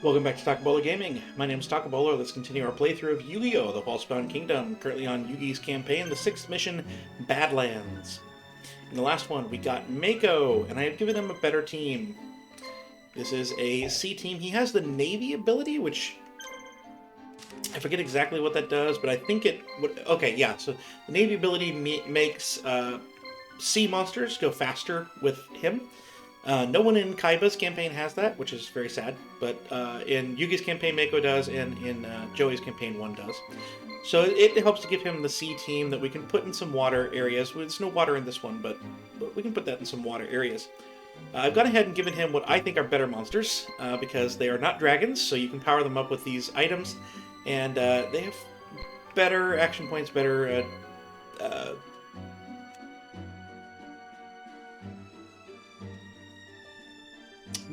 Welcome back to Takabolo Gaming. My name is Takabolo. Let's continue our playthrough of Yu-Gi-Oh! The Falsebound Kingdom, currently on Yugi's campaign, the 6th mission, Badlands. In the last one, we got Mako, and I have given him a better team. This is a C team. He has the Navy ability, which I forget exactly what that does, but I think it would... Okay, yeah, so the Navy ability makes sea monsters go faster with him. No one in Kaiba's campaign has that, which is very sad. But in Yugi's campaign, Mako does, and in Joey's campaign, one does. So it helps to give him the sea team that we can put in some water areas. There's no water in this one, but we can put that in some water areas. I've gone ahead and given him what I think are better monsters, because they are not dragons, so you can power them up with these items. And they have better action points, better...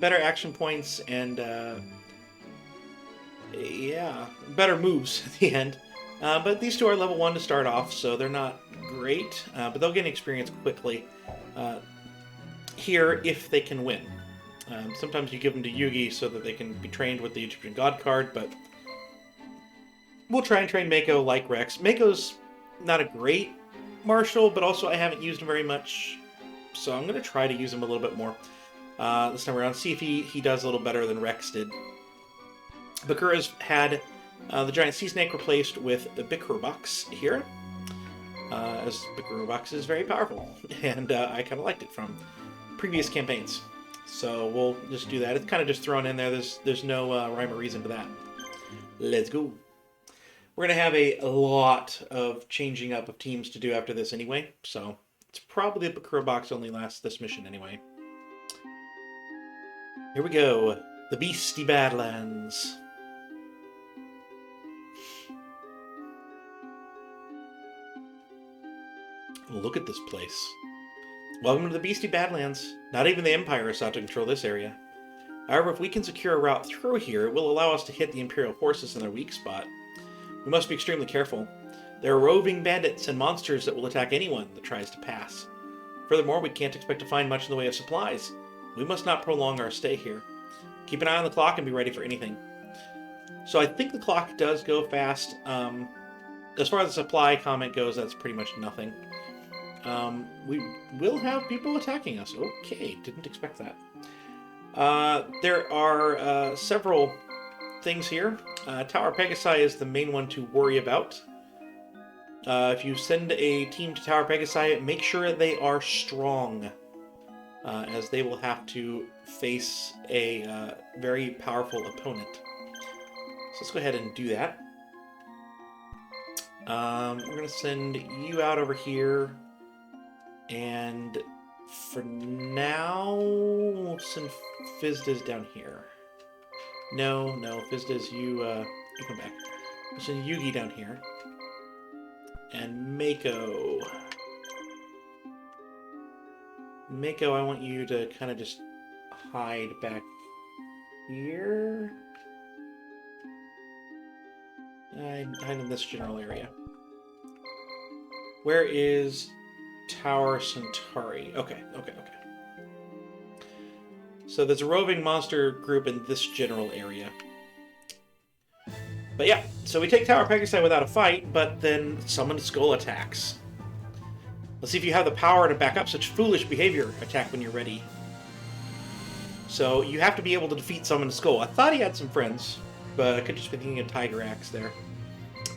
better action points and yeah, better moves at the end. But these two are level 1 to start off, so they're not great, but they'll gain experience quickly here if they can win. Sometimes you give them to Yugi so that they can be trained with the Egyptian God card, but we'll try and train Mako like Rex. Mako's not a great martial, but also I haven't used him very much, so I'm going to try to use him a little bit more. This time around, see if he does a little better than Rex did. Bakura's had the giant sea snake replaced with the Bakura box here, as Bakura box is very powerful, and I kind of liked it from previous campaigns. So we'll just do that. It's kind of just thrown in there. There's no rhyme or reason to that. Let's go. We're going to have a lot of changing up of teams to do after this anyway, so it's probably the Bakura box only lasts this mission anyway. Here we go. The Beastie Badlands. Look at this place. Welcome to the Beastie Badlands. Not even the Empire is out to control this area. However, if we can secure a route through here, it will allow us to hit the Imperial forces in their weak spot. We must be extremely careful. There are roving bandits and monsters that will attack anyone that tries to pass. Furthermore, we can't expect to find much in the way of supplies. We must not prolong our stay here. Keep an eye on the clock and be ready for anything. So I think the clock does go fast. As far as the supply comment goes, that's pretty much nothing. We will have people attacking us. Okay, didn't expect that. There are several things here. Tower Pegasi is the main one to worry about. If you send a team to Tower Pegasi, make sure they are strong. As they will have to face a very powerful opponent. So let's go ahead and do that. We're going to send you out over here. And for now, we'll send Fizdas down here. No, Fizdas, you come back. We'll send Yugi down here. And Mako, I want you to kind of just hide back here. Hide in this general area. Where is Tower Centauri? Okay. So there's a roving monster group in this general area. But yeah, so we take Tower Pegasi without a fight, but then Summoned Skull attacks. Let's see if you have the power to back up such foolish behavior. Attack when you're ready. So you have to be able to defeat Summoned Skull. I thought he had some friends, but I could just be thinking of Tiger Axe there.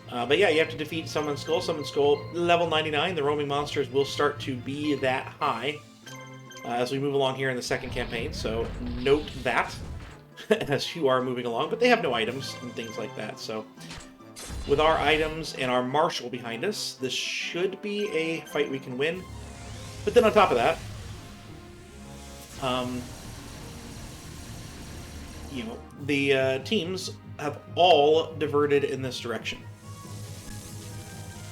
But yeah, you have to defeat Summoned Skull. Summoned Skull, level 99. The roaming monsters will start to be that high as we move along here in the second campaign. So note that as you are moving along. But they have no items and things like that. So with our items and our marshal behind us, this should be a fight we can win. But then on top of that, the teams have all diverted in this direction.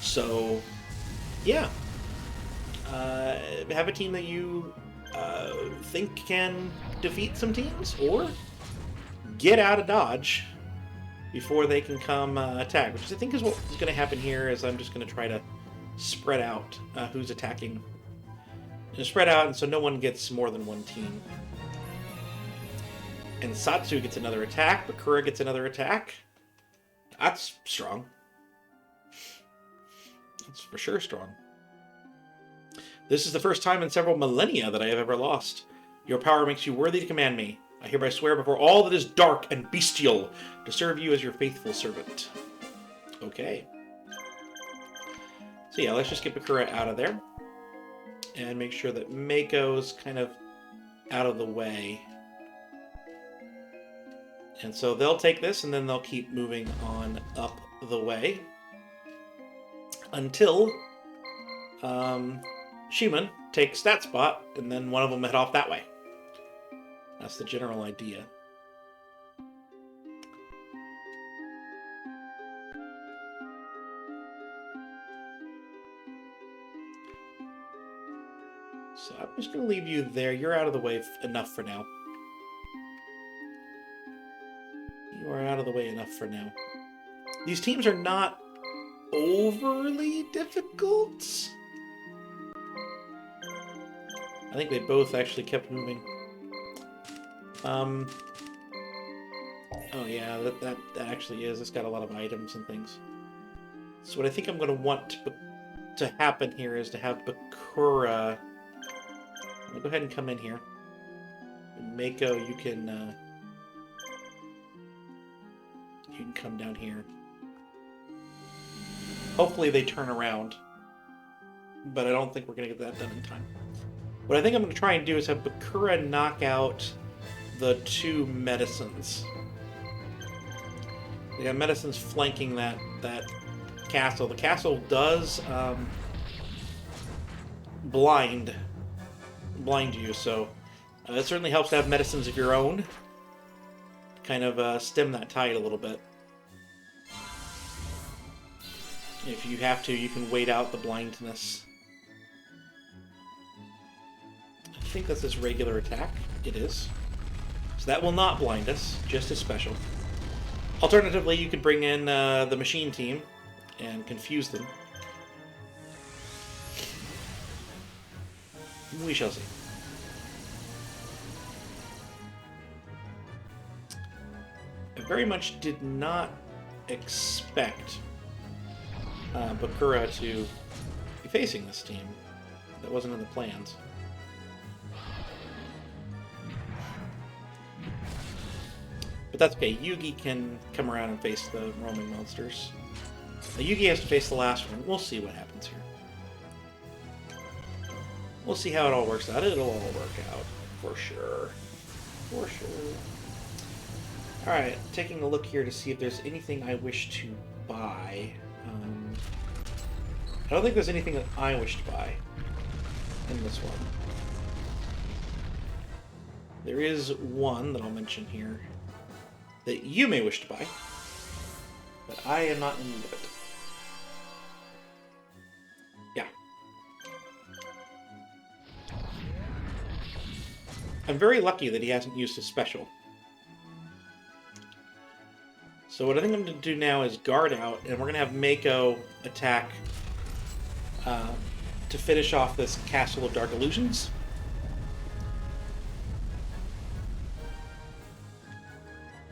So, yeah. Have a team that you think can defeat some teams, or get out of Dodge before they can come attack, which I think is what is going to happen here. Is I'm just going to try to spread out who's attacking. Spread out, and so no one gets more than one team. And Satsu gets another attack. Bakura gets another attack. That's strong. That's for sure strong. This is the first time in several millennia that I have ever lost. Your power makes you worthy to command me. I hereby swear before all that is dark and bestial to serve you as your faithful servant. Okay. So yeah, let's just get Bakura out of there. And make sure that Mako's kind of out of the way. And so they'll take this, and then they'll keep moving on up the way. Until Shimon takes that spot, and then one of them head off that way. That's the general idea. So I'm just going to leave you there. You're out of the way enough for now. You are out of the way enough for now. These teams are not overly difficult. I think they both actually kept moving. Oh yeah, that actually is. It's got a lot of items and things. So what I think I'm going to want to happen here is to have Bakura. Go ahead and come in here. And Mako, you can come down here. Hopefully they turn around, but I don't think we're going to get that done in time. What I think I'm going to try and do is have Bakura knock out the two medicines. We got medicines flanking that castle. The castle does blind you, so it certainly helps to have medicines of your own. Kind of stem that tide a little bit. If you have to, you can wait out the blindness. I think that's his regular attack. It is. So that will not blind us, just as special. Alternatively, you could bring in the machine team and confuse them. We shall see. I very much did not expect Bakura to be facing this team. That wasn't in the plans. But that's okay. Yugi can come around and face the roaming monsters. Now, Yugi has to face the last one. We'll see what happens here. We'll see how it all works out. It'll all work out. For sure. For sure. Alright, taking a look here to see if there's anything I wish to buy. I don't think there's anything that I wish to buy in this one. There is one that I'll mention here that you may wish to buy, but I am not in need of it. Yeah. I'm very lucky that he hasn't used his special. So what I think I'm going to do now is guard out, and we're going to have Mako attack to finish off this Castle of Dark Illusions.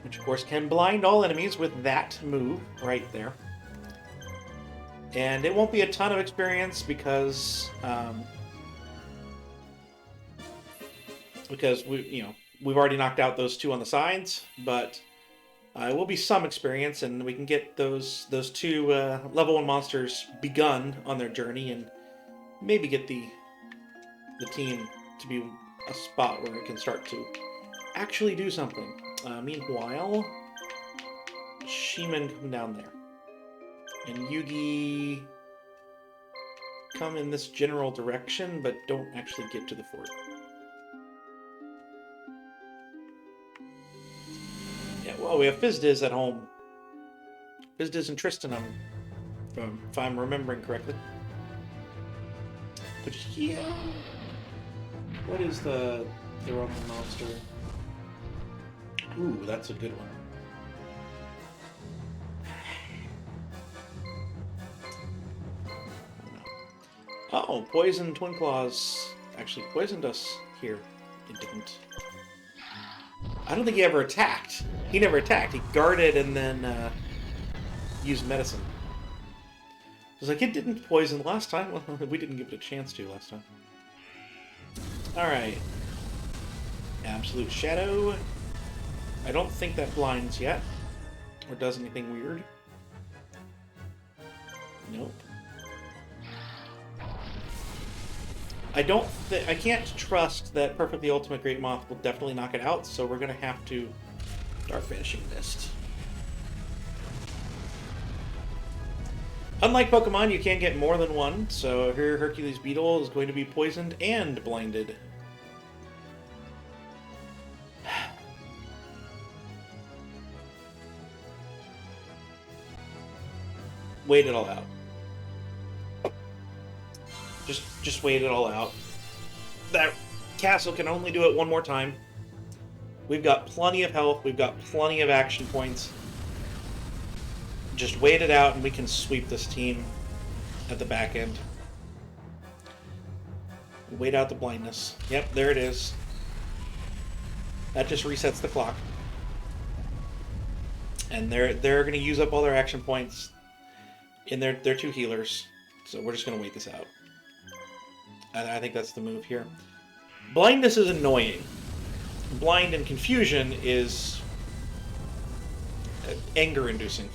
Which, of course, can blind all enemies with that move right there. And it won't be a ton of experience because we've already knocked out those two on the sides, but it will be some experience, and we can get those two level 1 monsters begun on their journey, and maybe get the team to be a spot where it can start to actually do something. Meanwhile, Shimon come down there, and Yugi come in this general direction, but don't actually get to the fort. Yeah, well, we have Fizdiz at home. Fizdiz and Tristan, if I'm remembering correctly. But yeah, what is the Roman monster? Ooh, that's a good one. Oh, Poison Twin Claws actually poisoned us here. It didn't. I don't think he ever attacked. He never attacked. He guarded and then used medicine. I was like, it didn't poison last time. Well, we didn't give it a chance to last time. Alright. Absolute Shadow. I don't think that blinds yet. Or does anything weird. Nope. I can't trust that Perfectly Ultimate Great Moth will definitely knock it out, so we're gonna have to start finishing Mist. Unlike Pokemon, you can't get more than one, so here Hercules Beetle is going to be poisoned and blinded. Wait it all out. Just wait it all out. That castle can only do it one more time. We've got plenty of health. We've got plenty of action points. Just wait it out and we can sweep this team at the back end. Wait out the blindness. Yep, there it is. That just resets the clock. And they're going to use up all their action points in their two healers. So we're just going to wait this out. I think that's the move here. Blindness is annoying. Blind and confusion is anger-inducing.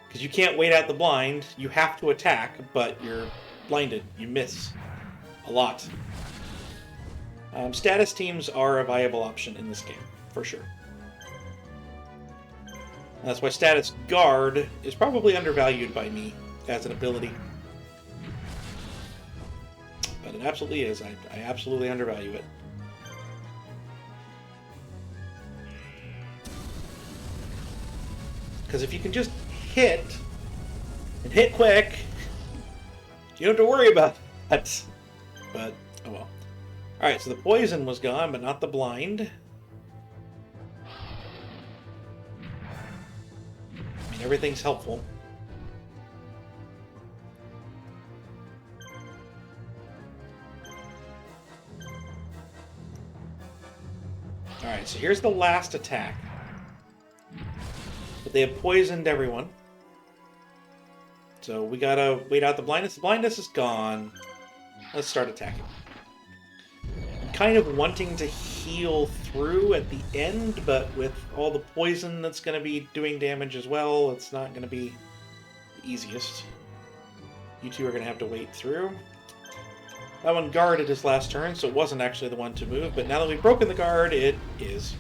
Because you can't wait out the blind, you have to attack, but you're blinded. You miss a lot. Status teams are a viable option in this game, for sure. That's why Status Guard is probably undervalued by me as an ability. But it absolutely is. I absolutely undervalue it. Because if you can just hit, and hit quick, you don't have to worry about that. But, oh well. Alright, so the poison was gone, but not the blind. I mean, everything's helpful. Alright, so here's the last attack. But they have poisoned everyone. So we gotta wait out the blindness. The blindness is gone. Let's start attacking. I'm kind of wanting to heal through at the end, but with all the poison that's going to be doing damage as well, it's not going to be the easiest. You two are going to have to wait through. That one guarded his last turn, so it wasn't actually the one to move, but now that we've broken the guard, it is.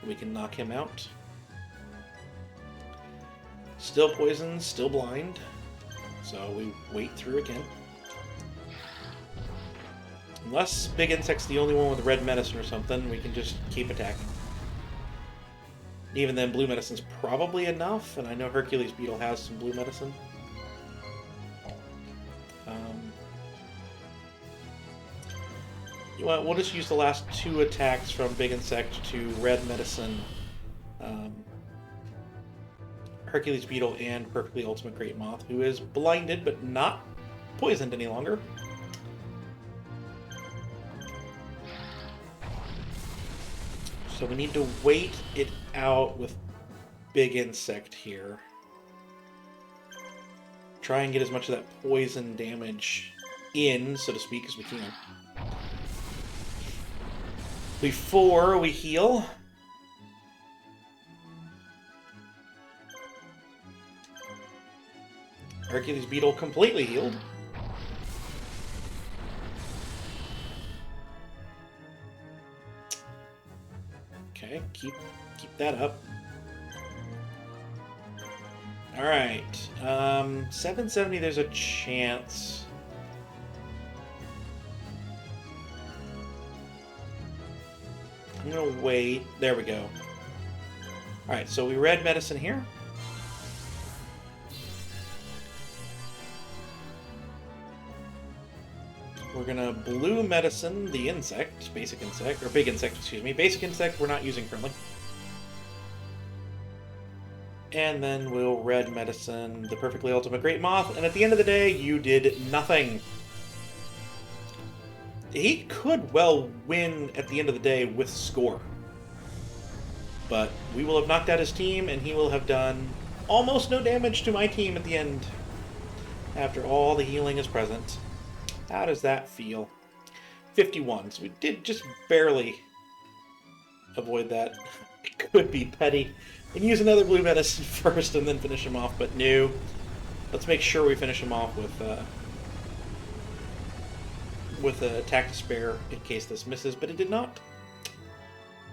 We can knock him out. Still poisoned, still blind. So we wait through again. Unless Big Insect's the only one with red medicine or something, we can just keep attacking. Even then, blue medicine's probably enough, and I know Hercules Beetle has some blue medicine. You know what, we'll just use the last two attacks from Big Insect to red medicine. Hercules Beetle and Perfectly Ultimate Great Moth, who is blinded but not poisoned any longer. So we need to wait it out with Big Insect here. Try and get as much of that poison damage in, so to speak, as we can. Before we heal. Hercules Beetle completely healed. Okay, keep that up. Alright. 770, there's a chance. I'm gonna wait. There we go. Alright, so we read medicine here. We're gonna blue medicine the insect, basic insect, or big insect, excuse me. Basic insect we're not using currently. And then we'll red medicine the Perfectly Ultimate Great Moth, and at the end of the day, you did nothing. he could well win at the end of the day with score. But we will have knocked out his team, and he will have done almost no damage to my team at the end. After all the healing is present. How does that feel? 51. So we did just barely avoid that. It could be petty. And use another blue medicine first and then finish him off, but no. Let's make sure we finish him off with an attack to spare in case this misses, but it did not.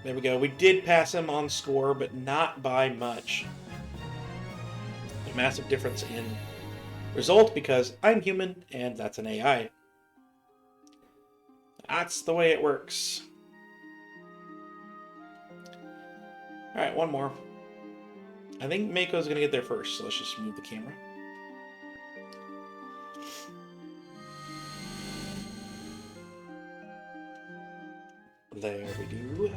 There we go. We did pass him on score, but not by much. A massive difference in result because I'm human and that's an AI. That's the way it works. Alright, one more. I think Mako's going to get there first, so let's just move the camera. There we do.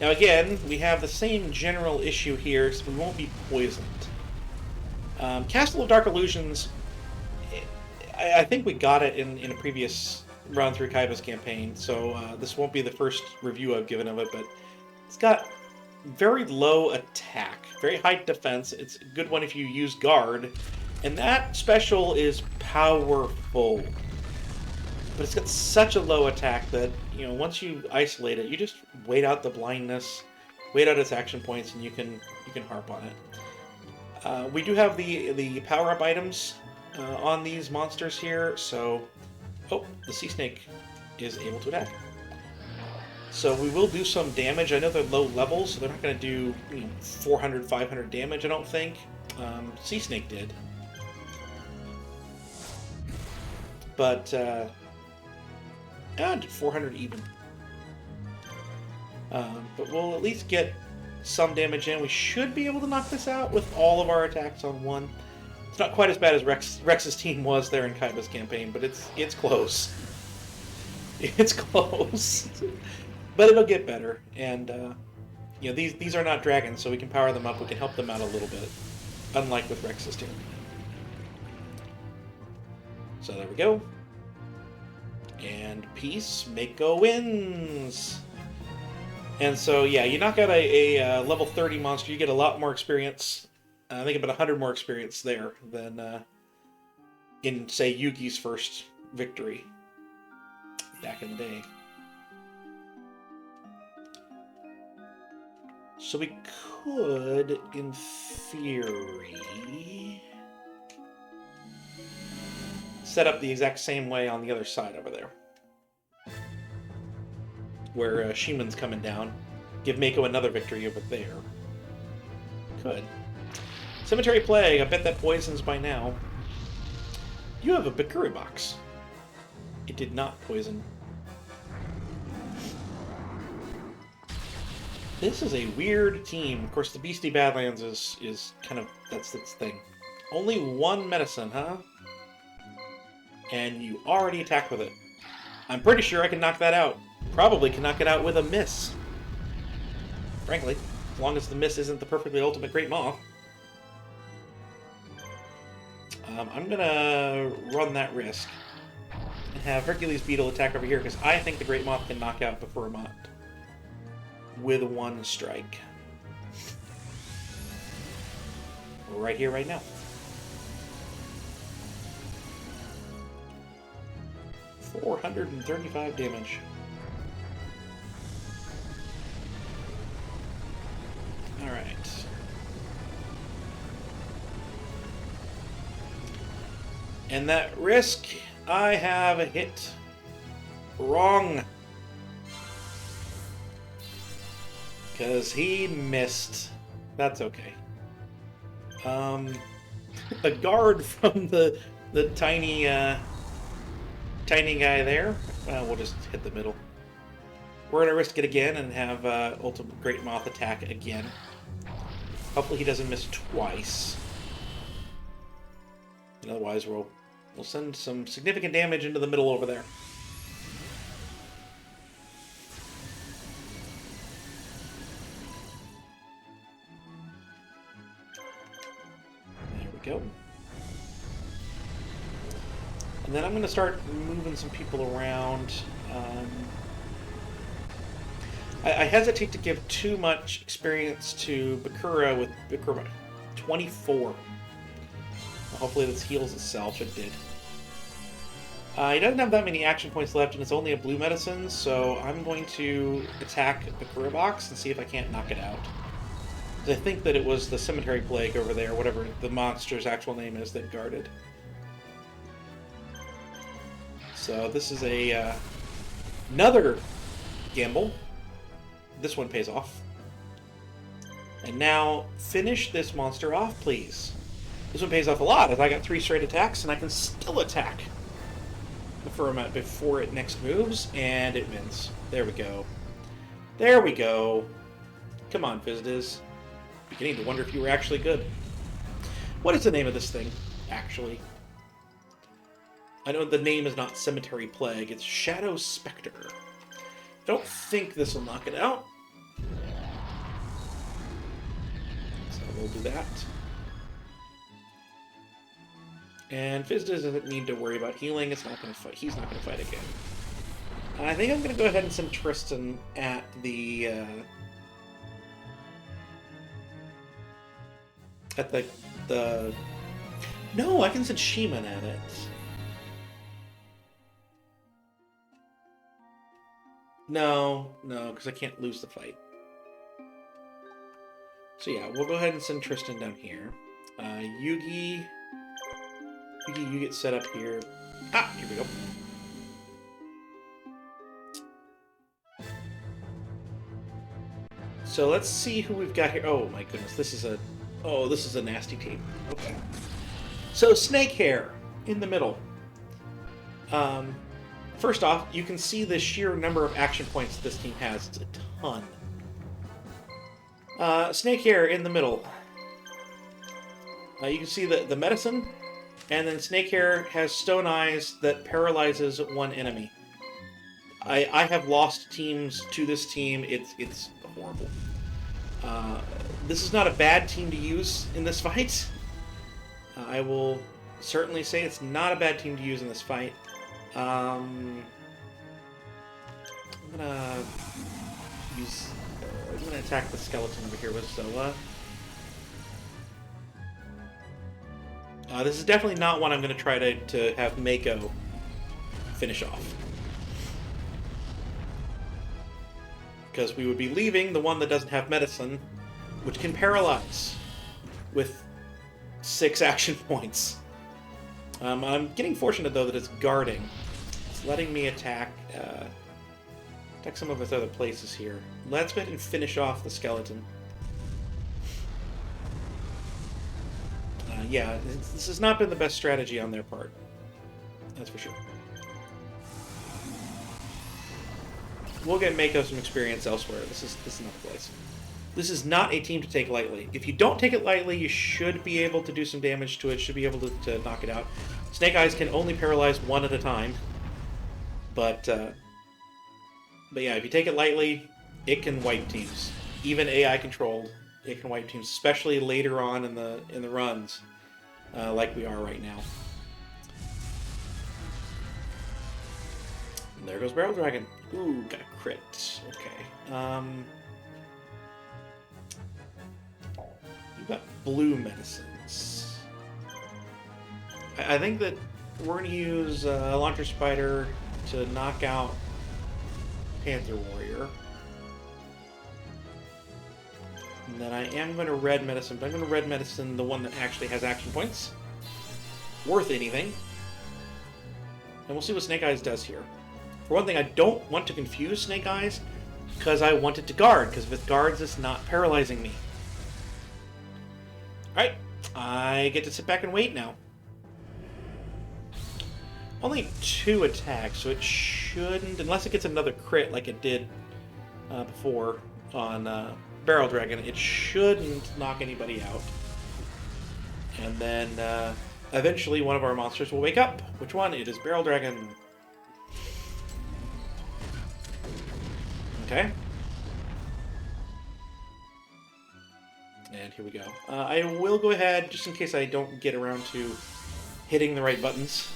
Now again, we have the same general issue here, so we won't be poisoned. Castle of Dark Illusions, I think we got it in a previous run through Kaiba's campaign, so this won't be the first review I've given of it, but it's got very low attack, very high defense. It's a good one if you use guard, and that special is powerful. But it's got such a low attack that, you know, once you isolate it, you just wait out the blindness, wait out its action points, and you can harp on it. We do have the power-up items on these monsters here, so... Oh, the sea snake is able to attack. So we will do some damage. I know they're low levels, so they're not going to do 400, 500 damage, I don't think. Sea snake did. But... and 400 even. But we'll at least get some damage in. We should be able to knock this out with all of our attacks on one. It's not quite as bad as Rex's team was there in Kaiba's campaign, but it's close. It's close. But it'll get better. And these are not dragons, so we can power them up. We can help them out a little bit, unlike with Rex's team. So there we go. And peace, Mako wins! And so, yeah, you knock out a level 30 monster, you get a lot more experience. I think about 100 more experience there than in, say, Yugi's first victory back in the day. So we could, in theory... set up the exact same way on the other side over there. Where Shimon's coming down. Give Mako another victory over there. Could. Cemetery Plague, I bet that poisons by now. You have a Bakuri box. It did not poison. This is a weird team. Of course, the Beastie Badlands is kind of, that's its thing. Only one medicine, huh? And you already attack with it. I'm pretty sure I can knock that out. Probably can knock it out with a miss. Frankly, as long as the miss isn't the perfectly ultimate Great Moth. I'm gonna run that risk. And have Hercules Beetle attack over here, because I think the Great Moth can knock out Beformont with one strike. Right here, right now. 435 damage. Alright. And that risk, I have a hit wrong. Because he missed. That's okay. A guard from the tiny guy there. Well, we'll just hit the middle. We're gonna risk it again and have Ultimate Great Moth attack again. Hopefully he doesn't miss twice. Otherwise, we'll send some significant damage into the middle over there. There we go. And then I'm going to start moving some people around. I hesitate to give too much experience to Bakura with Bakura 24. Hopefully this heals itself. It did. He doesn't have that many action points left, and it's only a blue medicine, so I'm going to attack Bakura Box and see if I can't knock it out. I think that it was the Cemetery Plague over there, whatever the monster's actual name is, that guarded. So this is a another gamble. This one pays off. And now, finish this monster off, please. This one pays off a lot, as I got 3 straight attacks, and I can still attack before it next moves, and it wins. There we go. There we go. Come on, Fizdiz. Beginning to wonder if you were actually good. What is the name of this thing, actually? I know the name is not Cemetery Plague, it's Shadow Spectre. I don't think this will knock it out. So we'll do that. And Fizdiz doesn't need to worry about healing. It's not going to fight. He's not going to fight again. I think I'm going to go ahead and send Tristan at the No, I can send Sheeman at it. No, because I can't lose the fight. So yeah, we'll go ahead and send Tristan down here. Yugi, you get set up here. Ah, here we go. So let's see who we've got here. Oh my goodness, this is a nasty team. Okay. So Snakehair in the middle. First off, you can see the sheer number of action points this team has. It's a ton. Snakehair in the middle. You can see the medicine, and then Snakehair has Stone Eyes that paralyzes one enemy. I have lost teams to this team. It's horrible. This is not a bad team to use in this fight. I will certainly say it's not a bad team to use in this fight. I'm gonna attack the skeleton over here with Zola. This is definitely not one I'm going to try to have Mako finish off. Because we would be leaving the one that doesn't have medicine, which can paralyze with 6 action points. I'm getting fortunate, though, that it's guarding. It's letting me attack some of its other places here. Let's go ahead and finish off the skeleton. Yeah, this has not been the best strategy on their part. That's for sure. We'll get Mako some experience elsewhere. This is not the place. This is not a team to take lightly. If you don't take it lightly, you should be able to do some damage to it, should be able to knock it out. Snake Eyes can only paralyze one at a time. But yeah, if you take it lightly, it can wipe teams. Even AI controlled, it can wipe teams, especially later on in the runs, like we are right now. And there goes Barrel Dragon. Ooh, got a crit. Okay. You've got blue medicines. I think that we're going to use Launcher Spider to knock out Panther Warrior. And then I am going to red medicine, but I'm going to red medicine the one that actually has action points. Worth anything. And we'll see what Snake Eyes does here. For one thing, I don't want to confuse Snake Eyes, because I want it to guard, because if it guards, it's not paralyzing me. Alright, I get to sit back and wait now. Only 2 attacks, so it shouldn't, unless it gets another crit like it did before on Barrel Dragon, it shouldn't knock anybody out. And then eventually one of our monsters will wake up. Which one? It is Barrel Dragon. Okay. And here we go. I will go ahead, just in case I don't get around to hitting the right buttons.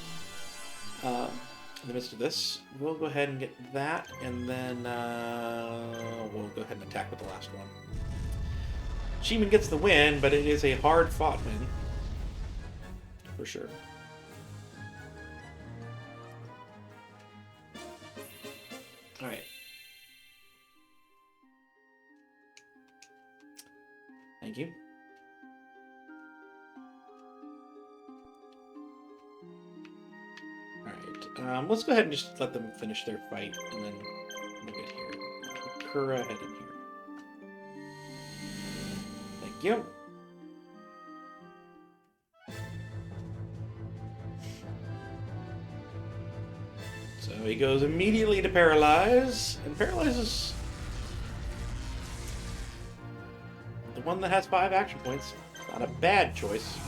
In the midst of this, we'll go ahead and get that, and then we'll go ahead and attack with the last one. Sheeman gets the win, but it is a hard-fought win. For sure. Alright. Thank you. Alright, let's go ahead and just let them finish their fight, and then we'll get here. Kura head in here. Thank you. So he goes immediately to paralyze, and paralyzes the one that has 5 action points. Not a bad choice.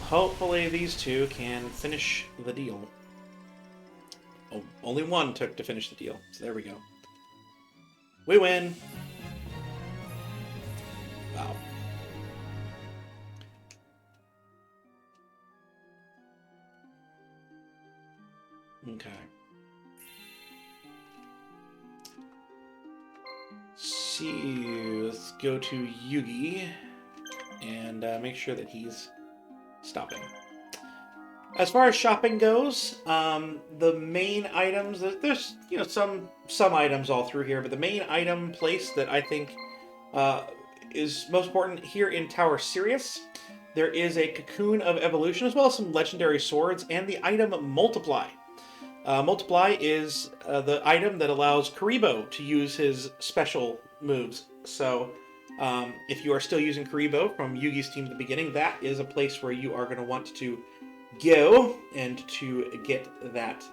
Hopefully these two can finish the deal. Oh, only one took to finish the deal, so there we go. We win! Wow. Okay. See, let's go to Yugi and make sure that he's stopping. As far as shopping goes, the main items, there's some items all through here, but the main item place that I think is most important here in Tower Sirius, there is a Cocoon of Evolution, as well as some legendary swords, and the item Multiply. Multiply is the item that allows Karibo to use his special moves. So if you are still using Karibo from Yugi's team at the beginning, that is a place where you are going to want to go and to get that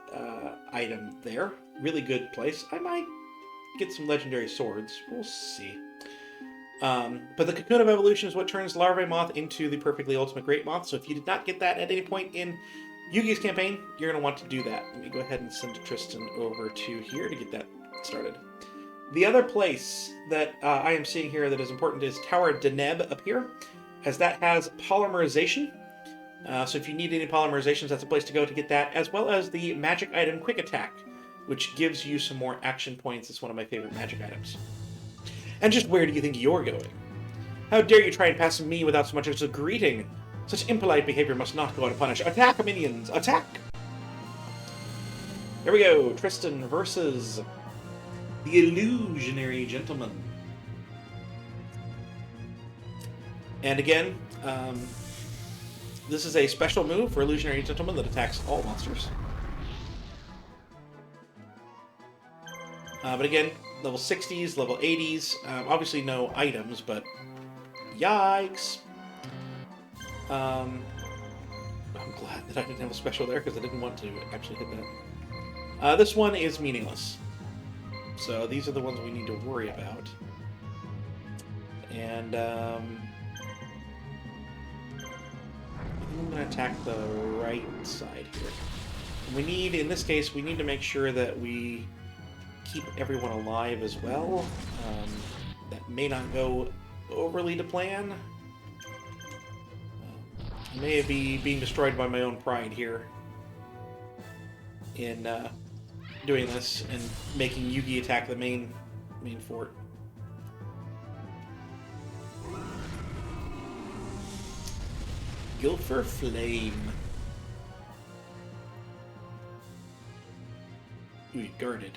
item there. Really good place. I might get some legendary swords. We'll see. But the Cocoon of Evolution is what turns Larvae Moth into the perfectly ultimate Great Moth. So if you did not get that at any point in Yugi's campaign, you're going to want to do that. Let me go ahead and send Tristan over to here to get that started. The other place that I am seeing here that is important is Tower Deneb up here, as that has polymerization. So if you need any polymerizations, that's a place to go to get that, as well as the magic item Quick Attack, which gives you some more action points. It's one of my favorite magic items. And just where do you think you're going? How dare you try and pass me without so much as a greeting? Such impolite behavior must not go unpunished. Attack, minions! Attack! Here we go. Tristan versus the Illusionary Gentleman. And again, this is a special move for Illusionary Gentleman that attacks all monsters. But again, level 60s, level 80s. Obviously no items, but yikes! I'm glad that I didn't have a special there because I didn't want to actually hit that. This one is meaningless. So these are the ones we need to worry about. And I'm going to attack the right side here. We need, in this case, we need to make sure that we keep everyone alive as well. That may not go overly to plan. I may be being destroyed by my own pride here in doing this and making Yugi attack the main fort. Gilfer Flame. Ooh, guarded.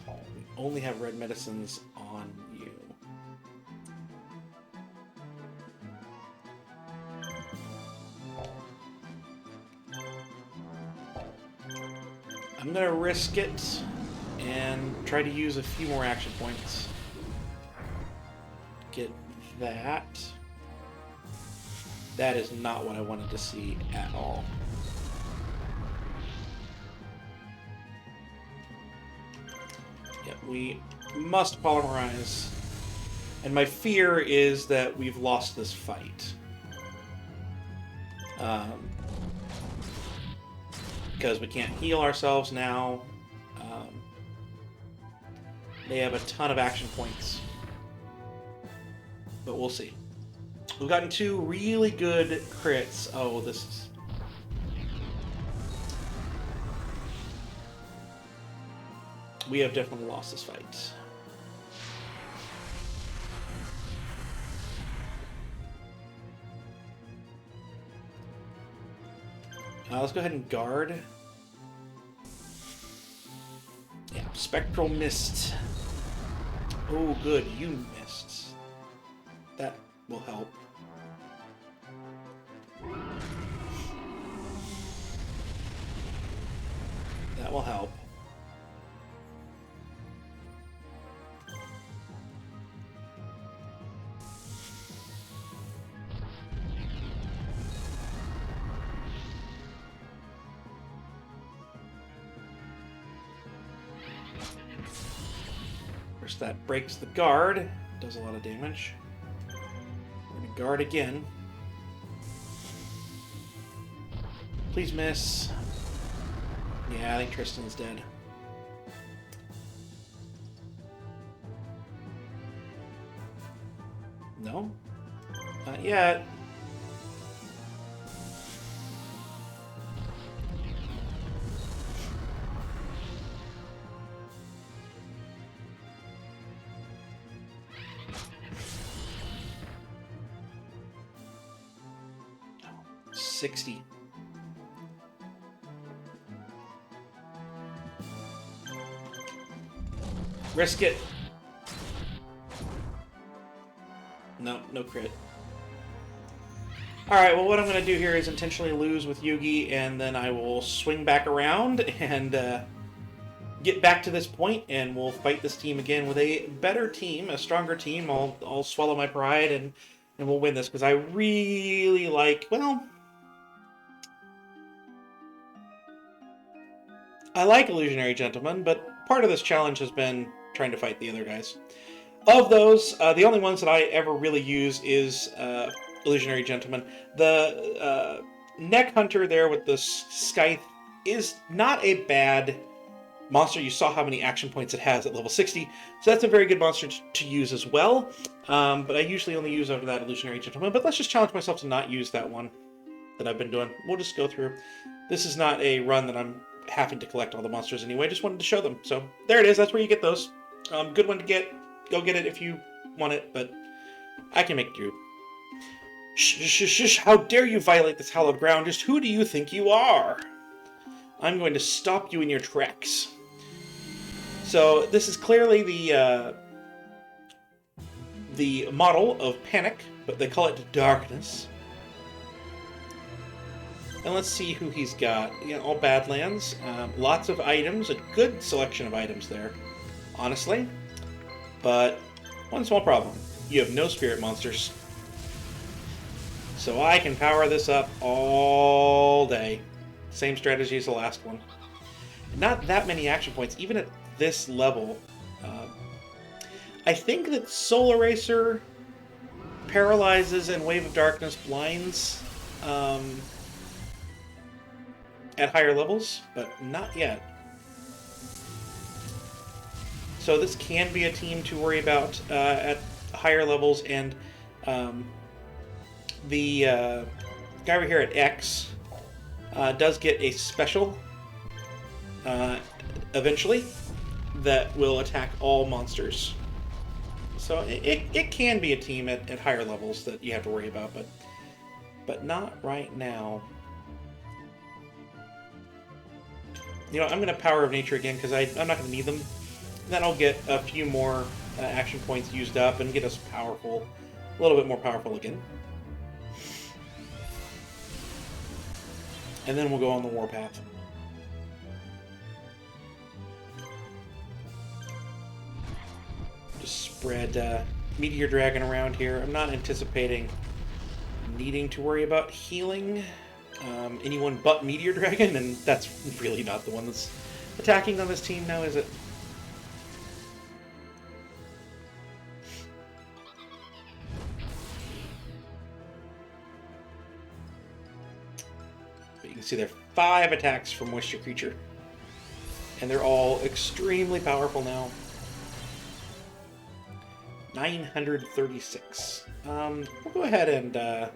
We only have red medicines on you. I'm gonna risk it and try to use a few more action points. Get that. That is not what I wanted to see at all. Yep, we must polymerize. And my fear is that we've lost this fight. Because we can't heal ourselves now. They have a ton of action points. But we'll see. We've gotten 2 really good crits. Oh, this is... We have definitely lost this fight. Let's go ahead and guard. Yeah, Spectral Mist. Oh, good, you missed. That will help. That will help. First, that breaks the guard. Does a lot of damage. We're going to guard again. Please miss. Yeah, I think Tristan's dead. No? Not yet. No. 60. Risk it. No, no crit. Alright, well what I'm going to do here is intentionally lose with Yugi, and then I will swing back around and get back to this point, and we'll fight this team again with a better team, a stronger team. I'll swallow my pride, and we'll win this, because I really like, well... I like Illusionary Gentleman, but part of this challenge has been trying to fight the other guys. Of those, the only ones that I ever really use is Illusionary Gentleman. The Neck Hunter there with the Scythe is not a bad monster. You saw how many action points it has at level 60, so that's a very good monster to use as well. But I usually only use over that Illusionary Gentleman, but let's just challenge myself to not use that one that I've been doing. We'll just go through. This is not a run that I'm having to collect all the monsters anyway. Just wanted to show them. So there it is. That's where you get those. Good one to get. Go get it if you want it, but I can make do. Shh, shh, shh, shh. How dare you violate this hallowed ground? Just who do you think you are? I'm going to stop you in your tracks. So this is clearly the model of Panic, but they call it Darkness. And let's see who he's got. You know, all Badlands. Lots of items. A good selection of items there, honestly. But one small problem. You have no spirit monsters. So I can power this up all day. Same strategy as the last one. Not that many action points, even at this level. I think that Soul Eraser paralyzes and Wave of Darkness blinds at higher levels, but not yet. So this can be a team to worry about at higher levels, and the guy over here at X does get a special eventually that will attack all monsters. So it can be a team at higher levels that you have to worry about, but not right now. You know, I'm going to Power of Nature again because I'm not going to need them. Then I'll get a few more action points used up and get us powerful, a little bit more powerful again. And then we'll go on the warpath. Just spread Meteor Dragon around here. I'm not anticipating needing to worry about healing anyone but Meteor Dragon, and that's really not the one that's attacking on this team now, is it? But you can see there are 5 attacks from Moisture Creature, and they're all extremely powerful now. 936. We'll go ahead and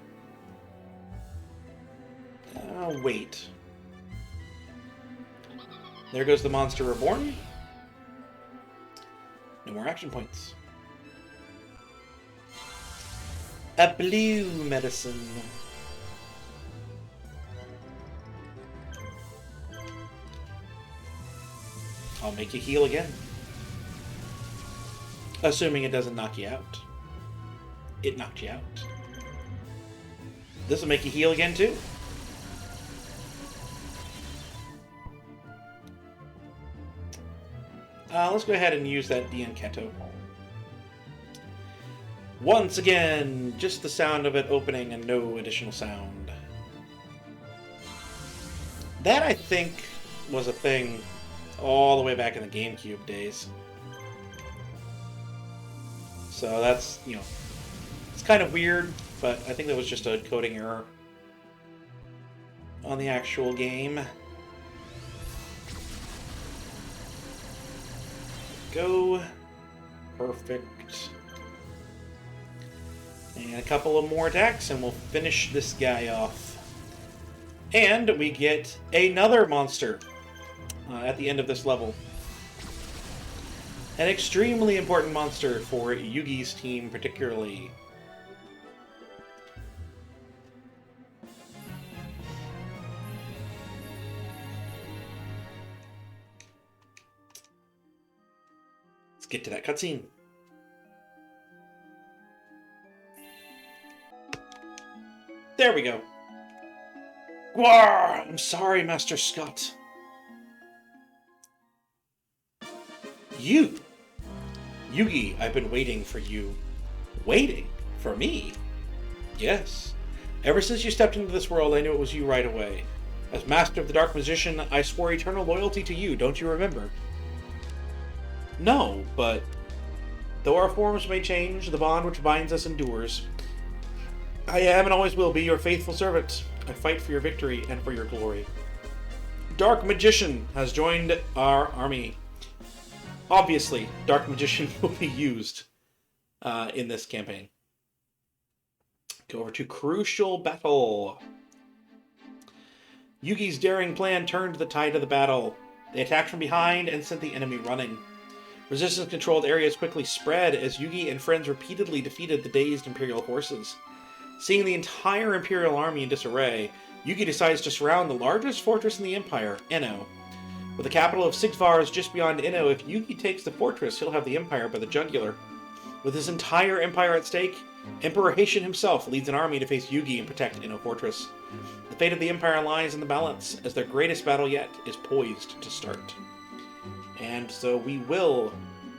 wait. There goes the monster reborn. No more action points. A blue medicine. I'll make you heal again. Assuming it doesn't knock you out. It knocked you out. This will make you heal again too. Let's go ahead and use that Dianketo. Once again, just the sound of it opening and no additional sound. That, I think, was a thing all the way back in the GameCube days. So that's, you know, it's kind of weird, but I think that was just a coding error on the actual game. Go. Perfect. And a couple of more attacks, and we'll finish this guy off. And we get another monster at the end of this level. An extremely important monster for Yugi's team, particularly. Let's get to that cutscene. There we go. Gwar! I'm sorry, Master Scott. You! Yugi, I've been waiting for you. Waiting? For me? Yes. Ever since you stepped into this world, I knew it was you right away. As Master of the Dark Magician, I swore eternal loyalty to you, don't you remember? No, but... though our forms may change, the bond which binds us endures. I am and always will be your faithful servant. I fight for your victory and for your glory. Dark Magician has joined our army. Obviously, Dark Magician will be used in this campaign. Go over to Crucial Battle. Yugi's daring plan turned the tide of the battle. They attacked from behind and sent the enemy running. Resistance-controlled areas quickly spread as Yugi and friends repeatedly defeated the dazed Imperial forces. Seeing the entire Imperial army in disarray, Yugi decides to surround the largest fortress in the Empire, Enno. With the capital of Sigvars just beyond Enno, if Yugi takes the fortress, he'll have the Empire by the jugular. With his entire empire at stake, Emperor Haitian himself leads an army to face Yugi and protect Enno Fortress. The fate of the Empire lies in the balance, as their greatest battle yet is poised to start. And so we will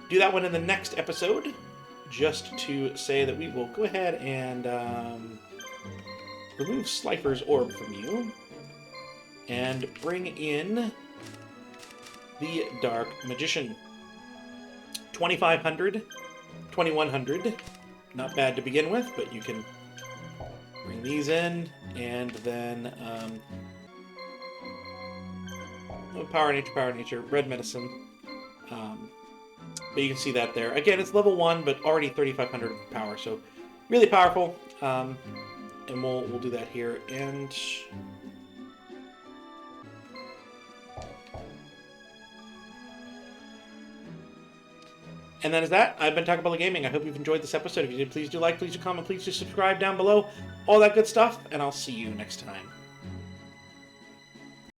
do that one in the next episode. Just to say that we will go ahead and remove Slifer's orb from you and bring in the Dark Magician. 2,500, 2,100. Not bad to begin with, but you can bring these in and then Power Nature, Red Medicine. But you can see that there. Again, it's level 1, but already 3,500 power, so really powerful. And we'll do that here. And that is that. I've been talking about gaming. I hope you've enjoyed this episode. If you did, please do like, please do comment, please do subscribe down below. All that good stuff, and I'll see you next time.